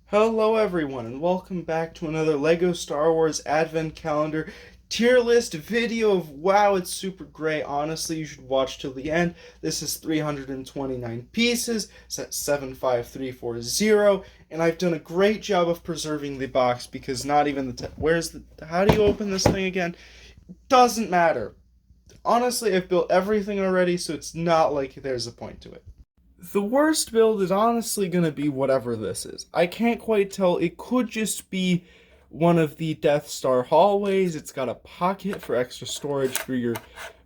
Hello everyone and welcome back to another LEGO Star Wars Advent Calendar tier list video of wow, it's super great. Honestly, you should watch till the end. This is 329 pieces, set 75340, and I've done a great job of preserving the box because not even how do you open this thing again? Doesn't matter. Honestly, I've built everything already, so it's not like there's a point to it. The worst build is honestly going to be whatever this is. I can't quite tell. It could just be one of the Death Star hallways. It's got a pocket for extra storage for your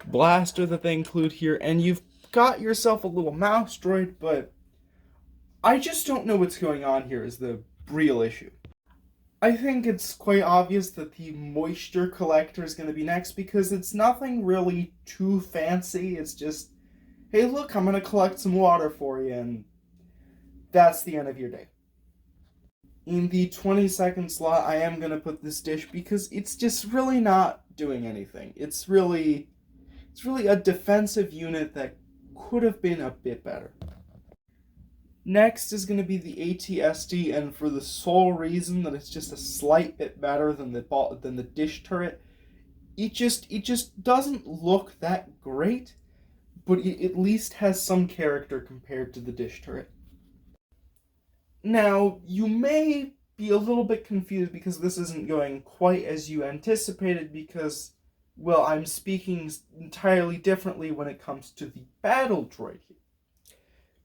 blaster that they include here, and you've got yourself a little mouse droid, but I just don't know what's going on here is the real issue. I think it's quite obvious that the moisture collector is going to be next because it's nothing really too fancy. It's just, hey, look, I'm going to collect some water for you, and that's the end of your day. In the 20-second slot, I am going to put this dish because it's just really not doing anything. It's really a defensive unit that could have been a bit better. Next is going to be the ATSD, and for the sole reason that it's just a slight bit better than the dish turret, it just doesn't look that great, but it at least has some character compared to the dish turret. Now, you may be a little bit confused because this isn't going quite as you anticipated because, well, I'm speaking entirely differently when it comes to the battle droid here.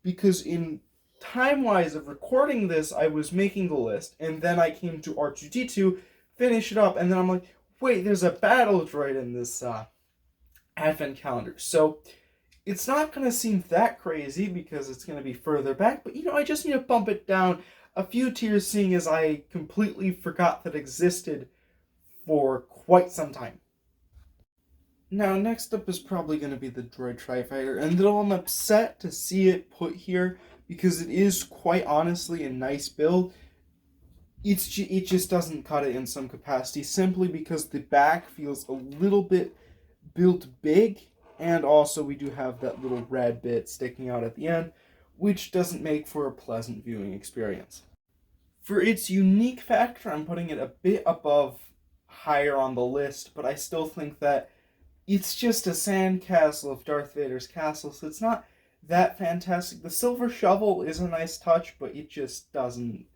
Because in time-wise of recording this, I was making the list, and then I came to R2-D2, finish it up, and then I'm like, wait, there's a battle droid in this advent calendar. So it's not going to seem that crazy because it's going to be further back, but I just need to bump it down a few tiers seeing as I completely forgot that existed for quite some time. Now, next up is probably going to be the Droid Tri-Fighter, and though I'm upset to see it put here because it is quite honestly a nice build, it just doesn't cut it in some capacity simply because the back feels a little bit built big, and also we do have that little red bit sticking out at the end, which doesn't make for a pleasant viewing experience. For its unique factor, I'm putting it a bit above higher on the list, but I still think that it's just a sandcastle of Darth Vader's castle, so it's not that fantastic. The silver shovel is a nice touch, but it just doesn't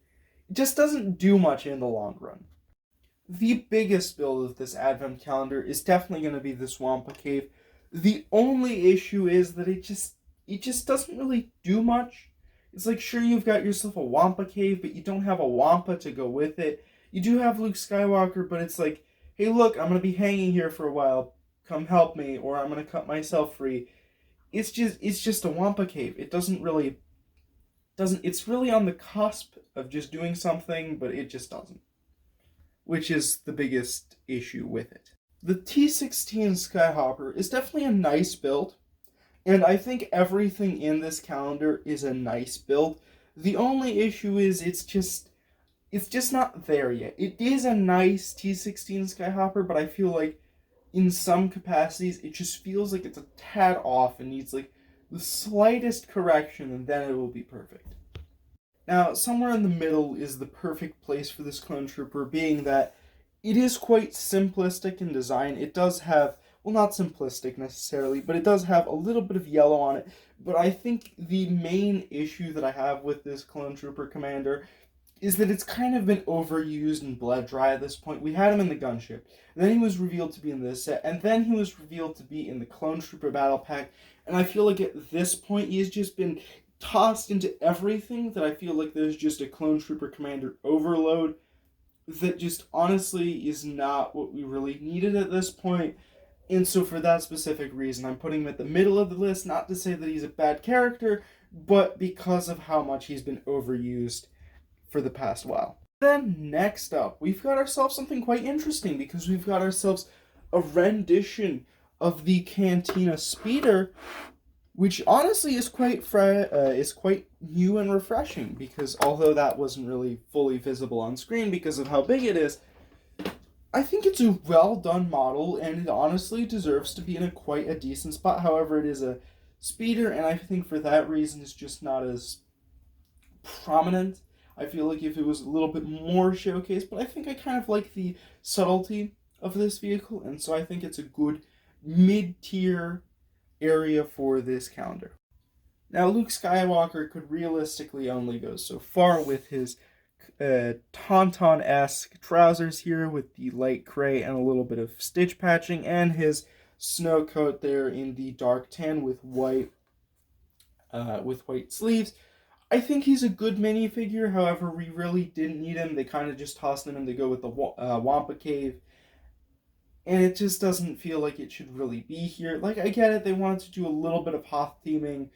do much in the long run. The biggest build of this advent calendar is definitely going to be this Wampa Cave. The only issue is that it just doesn't really do much. It's like, sure, you've got yourself a Wampa Cave, but you don't have a Wampa to go with it. You do have Luke Skywalker, but it's like, hey, look, I'm going to be hanging here for a while. Come help me, or I'm going to cut myself free. It's just a Wampa Cave. It's really on the cusp of just doing something, but it just doesn't. Which is the biggest issue with it. The T-16 Skyhopper is definitely a nice build, and I think everything in this calendar is a nice build. The only issue is it's just not there yet. It is a nice T-16 Skyhopper, but I feel like in some capacities it just feels like it's a tad off and needs like the slightest correction, and then it will be perfect. Now, somewhere in the middle is the perfect place for this clone trooper, being that it is quite simplistic in design. It does have, well, not simplistic necessarily, but it does have a little bit of yellow on it. But I think the main issue that I have with this clone trooper commander is that it's kind of been overused and bled dry at this point. We had him in the gunship, then he was revealed to be in this set, and then he was revealed to be in the clone trooper battle pack, and I feel like at this point he has just been tossed into everything that I feel like there's just a clone trooper commander overload that just honestly is not what we really needed at this point. And so for that specific reason, I'm putting him at the middle of the list, not to say that he's a bad character, but because of how much he's been overused for the past while. Then next up, we've got ourselves something quite interesting because we've got ourselves a rendition of the Cantina Speeder, which honestly is quite new and refreshing, because although that wasn't really fully visible on screen because of how big it is, I think it's a well done model and it honestly deserves to be in quite a decent spot. However, it is a speeder, and I think for that reason it's just not as prominent. I feel like if it was a little bit more showcased, but I think I kind of like the subtlety of this vehicle, and so I think it's a good mid-tier area for this calendar. Now, Luke Skywalker could realistically only go so far with his Tauntaun-esque trousers here with the light gray and a little bit of stitch patching, and his snow coat there in the dark tan with white sleeves. I think he's a good minifigure. However, we really didn't need him. They kind of just tossed him in to go with the Wampa Cave, and it just doesn't feel like it should really be here. Like, I get it, they wanted to do a little bit of Hoth theming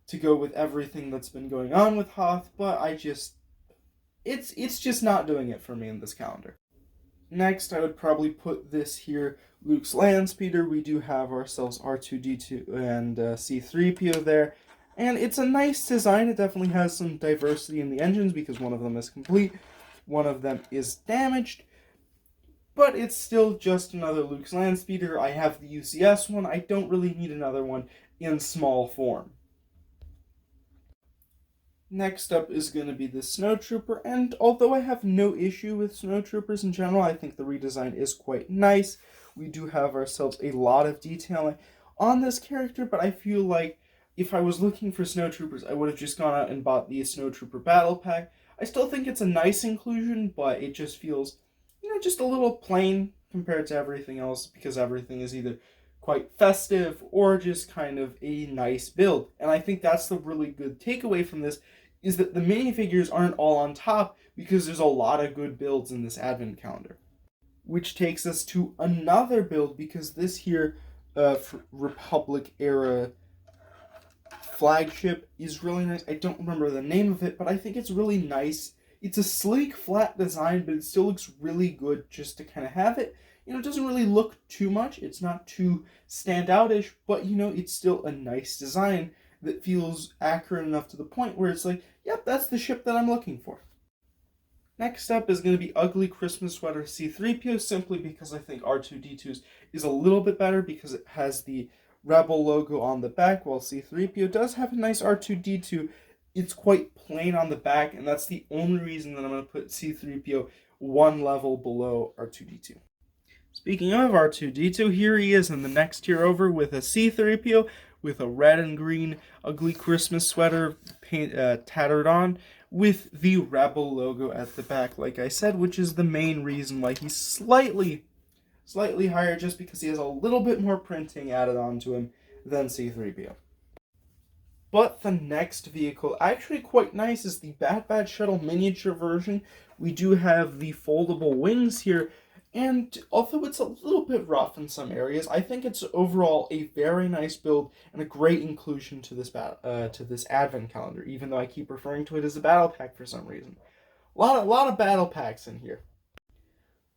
to go with everything that's been going on with Hoth, but it's just not doing it for me in this calendar. Next, I would probably put this here, Luke's land speeder. We do have ourselves R2-D2 and C-3PO there, and it's a nice design. It definitely has some diversity in the engines because one of them is complete, one of them is damaged, but it's still just another Luke's land speeder. I have the UCS one. I don't really need another one in small form. Next up is going to be the Snowtrooper, and although I have no issue with Snowtroopers in general, I think the redesign is quite nice. We do have ourselves a lot of detailing on this character, but I feel like if I was looking for Snowtroopers, I would have just gone out and bought the Snowtrooper Battle Pack. I still think it's a nice inclusion, but it just feels, just a little plain compared to everything else, because everything is either quite festive or just kind of a nice build. And I think that's the really good takeaway from this, is that the minifigures aren't all on top, because there's a lot of good builds in this advent calendar. Which takes us to another build, because this here Republic era flagship is really nice. I don't remember the name of it, but I think it's really nice. It's a sleek, flat design, but it still looks really good just to kind of have it. It doesn't really look too much. It's not too standoutish, but, it's still a nice design that feels accurate enough to the point where it's like, yep, that's the ship that I'm looking for. Next up is going to be Ugly Christmas Sweater C-3PO, simply because I think R2-D2's is a little bit better because it has the Rebel logo on the back, while C-3PO does have a nice R2-D2. It's quite plain on the back, and that's the only reason that I'm going to put C-3PO one level below R2-D2. Speaking of R2-D2, here he is in the next tier over with a C-3PO with a red and green Ugly Christmas Sweater tattered on with the Rebel logo at the back, like I said, which is the main reason why he's slightly higher, just because he has a little bit more printing added onto him than C-3PO. But the next vehicle, actually quite nice, is the Bad Batch Shuttle miniature version. We do have the foldable wings here, and although it's a little bit rough in some areas, I think it's overall a very nice build and a great inclusion to this advent calendar, even though I keep referring to it as a battle pack for some reason. A lot of battle packs in here.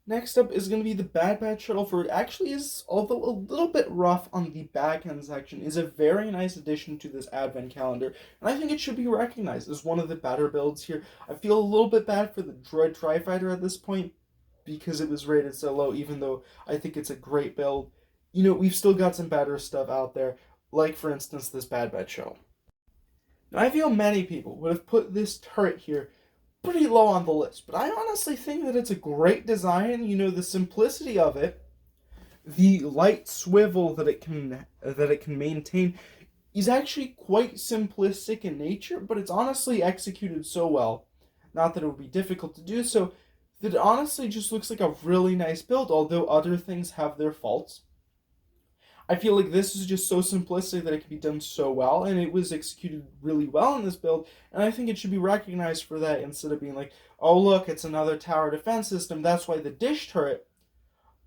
Next up is going to be the Bad Batch Shuttle for it actually is, although a little bit rough on the back end section, is a very nice addition to this advent calendar, and I think it should be recognized as one of the better builds here. I feel a little bit bad for the Droid Tri-Fighter at this point, because it was rated so low, even though I think it's a great build. We've still got some better stuff out there, like, for instance, this Bad Batch Shuttle. Now, I feel many people would have put this turret here pretty low on the list, but I honestly think that it's a great design. The simplicity of it, the light swivel that it can maintain is actually quite simplistic in nature, but it's honestly executed so well, not that it would be difficult to do so, that it honestly just looks like a really nice build, although other things have their faults. I feel like this is just so simplistic that it can be done so well, and it was executed really well in this build, and I think it should be recognized for that instead of being like, oh look, it's another tower defense system, that's why the dish turret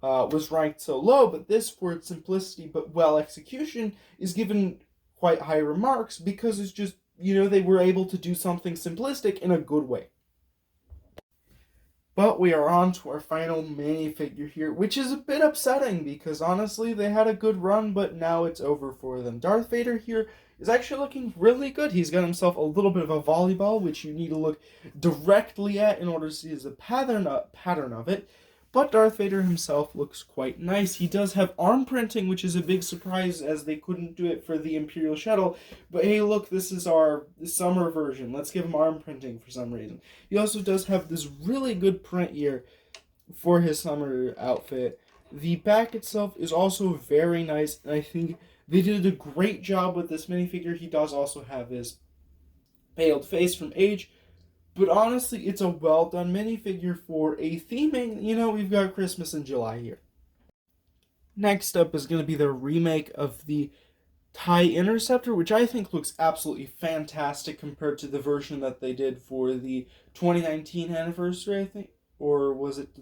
was ranked so low, but this, for its simplicity but well execution, is given quite high remarks because it's just, they were able to do something simplistic in a good way. But we are on to our final minifigure here, which is a bit upsetting because honestly they had a good run, but now it's over for them. Darth Vader here is actually looking really good. He's got himself a little bit of a volleyball, which you need to look directly at in order to see the pattern of it. But Darth Vader himself looks quite nice. He does have arm printing, which is a big surprise as they couldn't do it for the Imperial Shuttle. But hey, look, this is our summer version. Let's give him arm printing for some reason. He also does have this really good print here for his summer outfit. The back itself is also very nice, and I think they did a great job with this minifigure. He does also have his paled face from age, but honestly, it's a well done minifigure for a theming. You know, we've got Christmas in July here. Next up is going to be the remake of the TIE Interceptor, which I think looks absolutely fantastic compared to the version that they did for the 2019 anniversary, I think. Or was it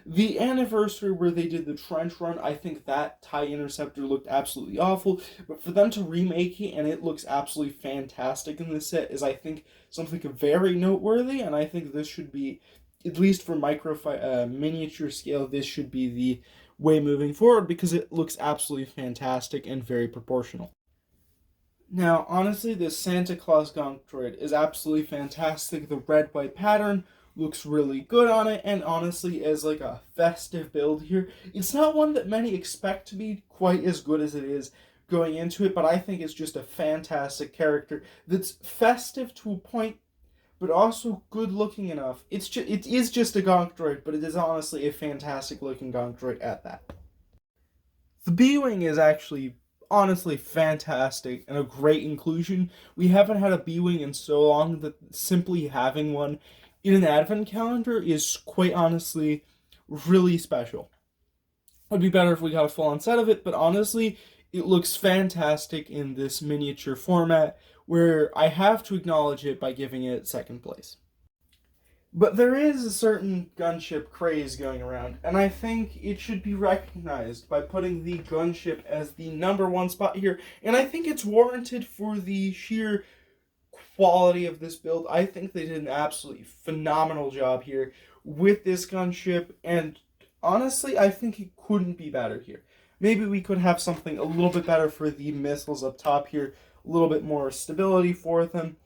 the anniversary where they did the trench run? I think that TIE Interceptor looked absolutely awful. But for them to remake it and it looks absolutely fantastic in this set is, I think, something very noteworthy. And I think this should be, at least for miniature scale, this should be the way moving forward because it looks absolutely fantastic and very proportional. Now, honestly, this Santa Claus Gonk Droid is absolutely fantastic. The red-white pattern looks really good on it, and honestly, as like a festive build here, it's not one that many expect to be quite as good as it is going into it, but I think it's just a fantastic character that's festive to a point, but also good looking enough. It is just a Gonk Droid, but it is honestly a fantastic looking Gonk Droid at that. The B-Wing is actually honestly fantastic and a great inclusion. We haven't had a B-Wing in so long that simply having one in an advent calendar is quite honestly really special. It would be better if we got a full-on set of it, but honestly, it looks fantastic in this miniature format where I have to acknowledge it by giving it second place. But there is a certain gunship craze going around, and I think it should be recognized by putting the gunship as the number one spot here, and I think it's warranted for the sheer quality of this build. I think they did an absolutely phenomenal job here with this gunship, and honestly, I think it couldn't be better here. Maybe we could have something a little bit better for the missiles up top here, a little bit more stability for them,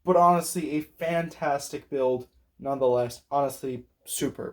but honestly, a fantastic build nonetheless. Honestly, superb.